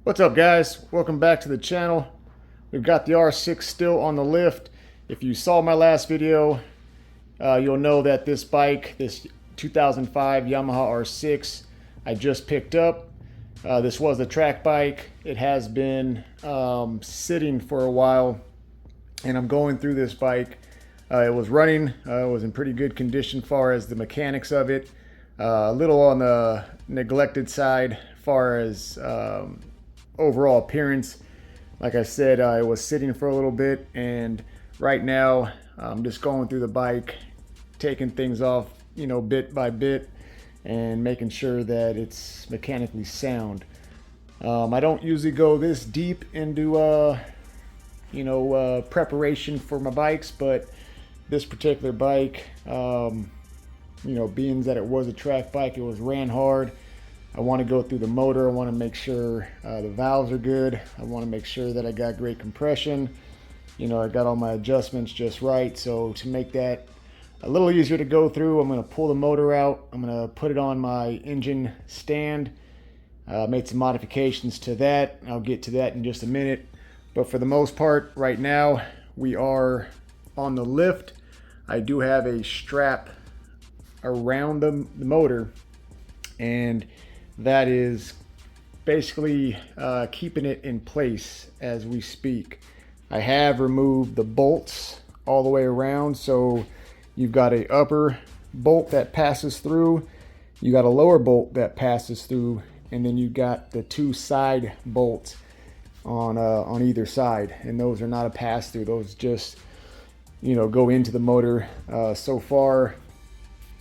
What's up, guys? Welcome back to the channel. We've got the R6 still on the lift. If you saw my last video, you'll know that this bike, this 2005 Yamaha R6, I just picked up. This was a track bike. It has been sitting for a while, and I'm going through this bike. It was running, it was in pretty good condition as far as the mechanics of it. A little on the neglected side as far as overall appearance. Like I said, I was sitting for a little bit, and right now I'm just going through the bike, taking things off, bit by bit, and making sure that it's mechanically sound. I don't usually go this deep into preparation for my bikes, but this particular bike, being that it was a track bike, it was ran hard. I want to go through the motor. I want to make sure the valves are good. I want to make sure that I got great compression. I got all my adjustments just right. So to make that a little easier to go through, I'm going to pull the motor out. I'm going to put it on my engine stand. Made some modifications to that. I'll get to that in just a minute. But for the most part, right now, we are on the lift. I do have a strap around the motor, and that is basically keeping it in place as we speak. I have removed the bolts all the way around, so you've got a upper bolt that passes through, you got a lower bolt that passes through, and then you've got the two side bolts on either side, and those are not a pass through. Those just go into the motor so far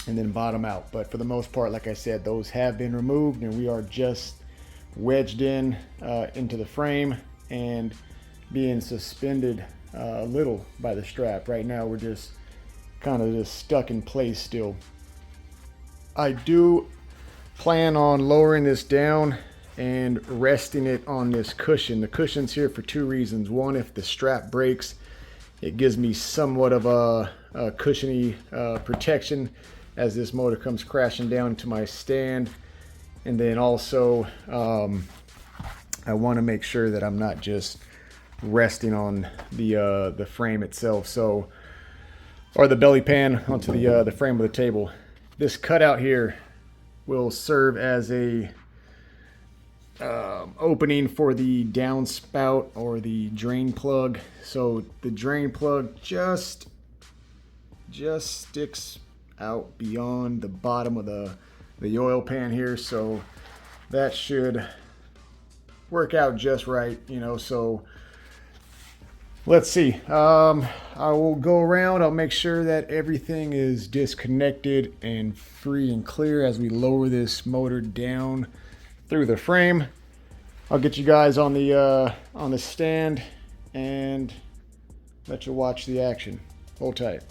and then bottom out. But for the most part, like I said, those have been removed, and we are just wedged in into the frame and being suspended a little by the strap. Right now we're just kind of just stuck in place still. I do plan on lowering this down and resting it on this cushion. The cushion's here for two reasons. One, if the strap breaks, it gives me somewhat of a cushiony protection as this motor comes crashing down to my stand. And then also I want to make sure that I'm not just resting on the frame itself, so, or the belly pan onto the frame of the table. This cutout here will serve as a opening for the downspout or the drain plug. So the drain plug just sticks out beyond the bottom of the oil pan here, so that should work out just right, so let's see. I will go around, I'll make sure that everything is disconnected and free and clear as we lower this motor down through the frame. I'll get you guys on the stand and let you watch the action. Hold tight.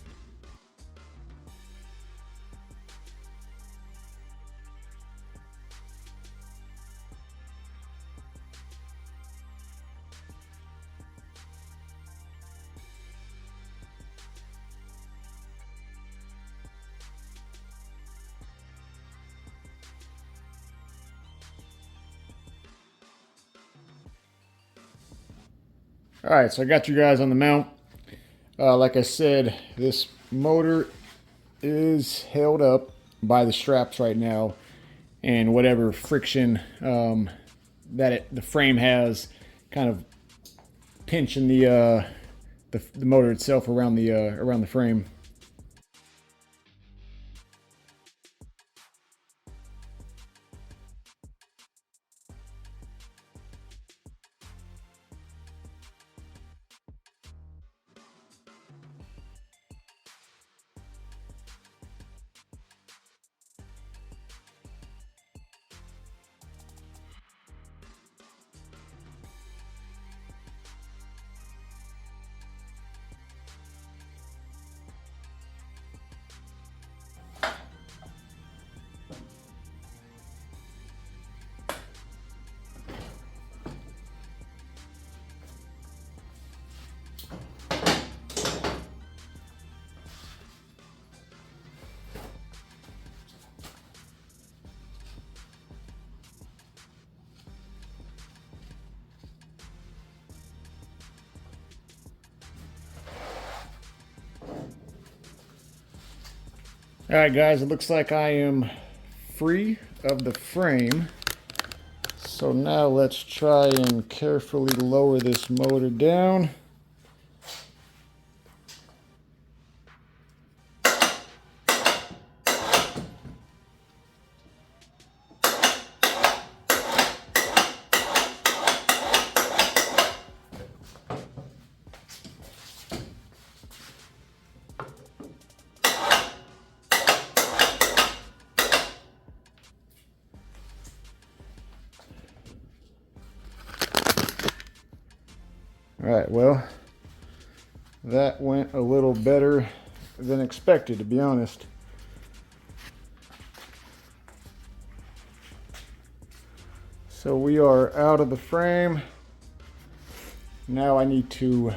All right, so I got you guys on the mount. Like I said, this motor is held up by the straps right now, and whatever friction that the frame has kind of pinching the motor itself around the frame. All right, guys, it looks like I am free of the frame. So now let's try and carefully lower this motor down. All right, well, that went a little better than expected, to be honest. So we are out of the frame. Now I need to...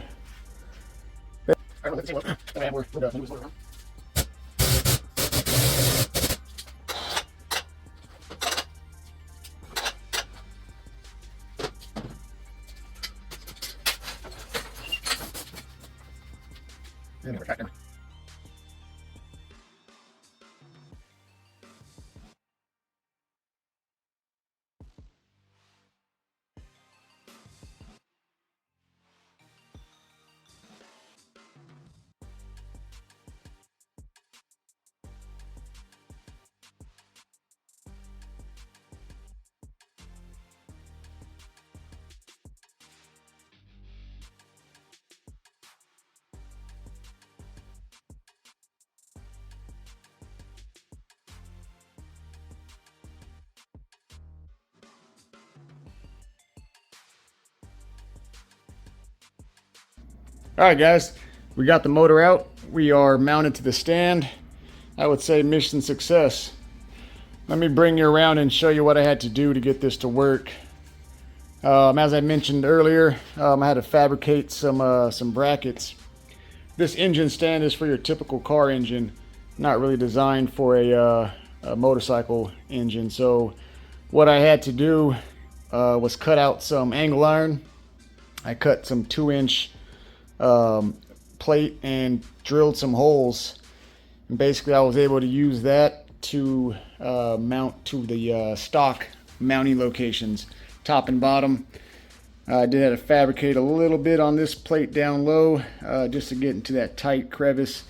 All right, guys, we got the motor out. We are mounted to the stand. I would say mission success. Let me bring you around and show you what I had to do to get this to work. As I mentioned earlier, I had to fabricate some brackets. This engine stand is for your typical car engine, not really designed for a motorcycle engine. So what I had to do was cut out some angle iron. I cut some 2-inch plate and drilled some holes, and basically I was able to use that to mount to the stock mounting locations, top and bottom. I did have to fabricate a little bit on this plate down low just to get into that tight crevice,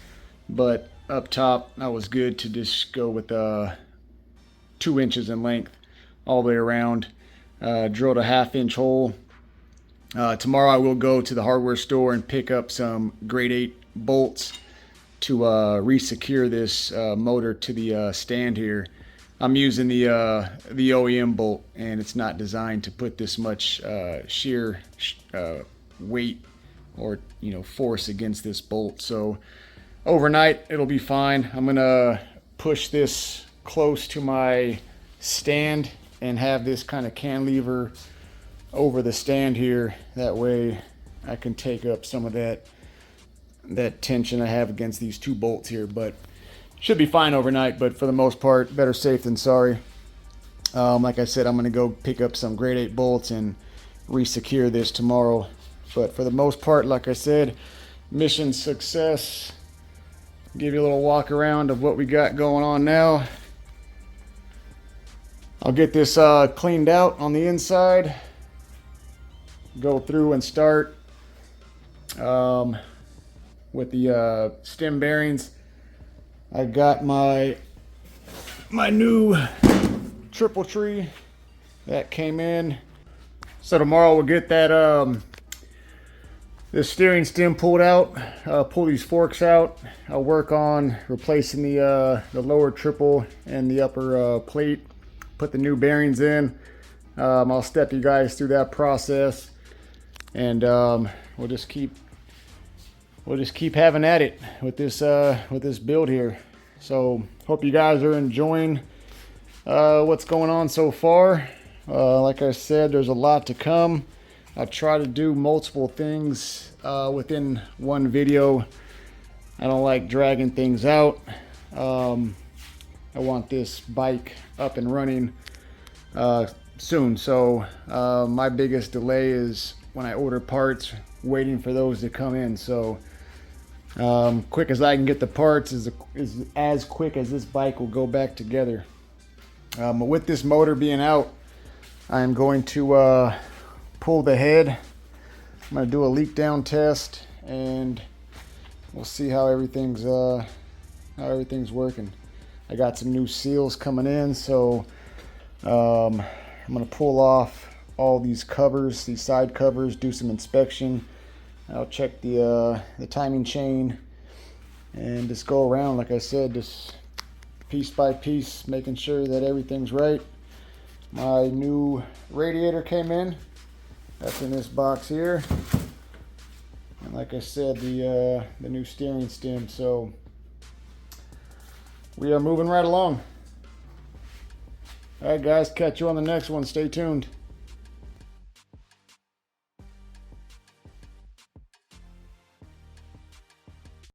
but up top I was good to just go with 2 inches in length all the way around. Drilled a 1/2-inch hole. Tomorrow I will go to the hardware store and pick up some grade 8 bolts to re-secure this motor to the stand here. I'm using the OEM bolt, and it's not designed to put this much shear weight or force against this bolt. So overnight it'll be fine. I'm gonna push this close to my stand and have this kind of cantilever over the stand here. That way I can take up some of that tension I have against these 2 bolts here, but should be fine overnight. But for the most part, better safe than sorry. Like I said, I'm going to go pick up some grade 8 bolts and re-secure this tomorrow. But for the most part, like I said, mission success. Give you a little walk around of what we got going on now. I'll get this cleaned out on the inside, go through and start with the stem bearings. I got my new triple tree that came in. So tomorrow we'll get that this steering stem pulled out, pull these forks out. I'll work on replacing the lower triple and the upper plate, put the new bearings in. I'll step you guys through that process, and we'll just keep having at it with this build here. So hope you guys are enjoying what's going on so far. Like I said, there's a lot to come. I try to do multiple things within one video. I don't like dragging things out. I want this bike up and running soon. So my biggest delay is when I order parts, waiting for those to come in. So Quick as I can get the parts is as quick as this bike will go back together. But with this motor being out, I'm going to pull the head. I'm going to do a leak down test, and we'll see how everything's working. I got some new seals coming in, so I'm going to pull off all these covers, these side covers, do some inspection. I'll check the timing chain and just go around, like I said, just piece by piece, making sure that everything's right. My new radiator came in. That's in this box here. And like I said, the new steering stem. So we are moving right along. All right, guys, catch you on the next one. Stay tuned.